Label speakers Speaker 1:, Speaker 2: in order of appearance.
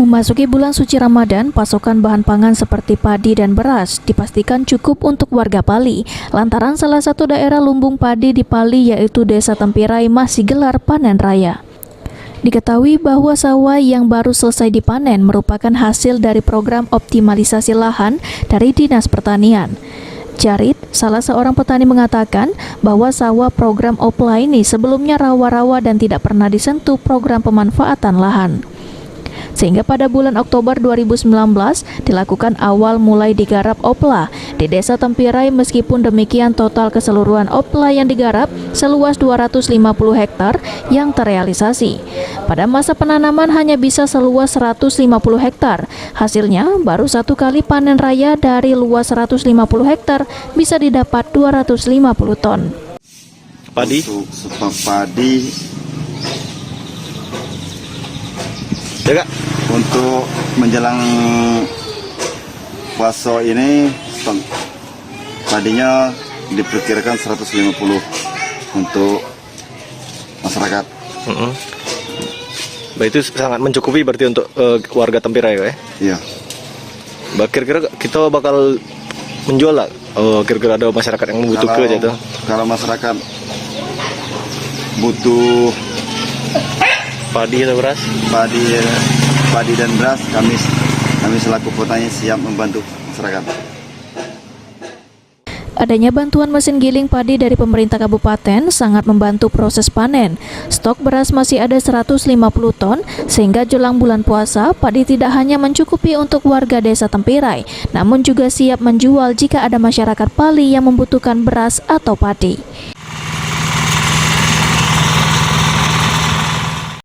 Speaker 1: Memasuki bulan suci Ramadan, pasokan bahan pangan seperti padi dan beras dipastikan cukup untuk warga Pali, lantaran salah satu daerah lumbung padi di Pali yaitu Desa Tempirai masih gelar panen raya. Diketahui bahwa sawah yang baru selesai dipanen merupakan hasil dari program optimalisasi lahan dari Dinas Pertanian. Jarit, salah seorang petani mengatakan bahwa sawah program OPLA ini sebelumnya rawa-rawa dan tidak pernah disentuh program pemanfaatan lahan. Sehingga pada bulan Oktober 2019 dilakukan awal mulai digarap OPLA di Desa Tempirai. Meskipun demikian, total keseluruhan OPLA yang digarap seluas 250 hektar yang terrealisasi. Pada masa penanaman hanya bisa seluas 150 hektar. Hasilnya baru satu kali panen raya dari luas 150 hektar bisa didapat 250 ton.
Speaker 2: Padi?
Speaker 3: Untuk stok padi
Speaker 2: ya, Kak?
Speaker 3: untuk menjelang puasa ini stok padinya diperkirakan 150 untuk masyarakat.
Speaker 2: Baik, itu sangat mencukupi berarti untuk warga Tempirai ya?
Speaker 3: Iya.
Speaker 2: Kira-kira kita bakal menjual lah? Kira-kira ada masyarakat yang membutuhkan gitu?
Speaker 3: Kalau masyarakat butuh
Speaker 2: Padi atau beras?
Speaker 3: Padi dan beras, kami selaku petani siap membantu masyarakat.
Speaker 1: Adanya bantuan mesin giling padi dari pemerintah kabupaten sangat membantu proses panen. Stok beras masih ada 150 ton, sehingga jelang bulan puasa, padi tidak hanya mencukupi untuk warga Desa Tempirai, namun juga siap menjual jika ada masyarakat Pali yang membutuhkan beras atau padi.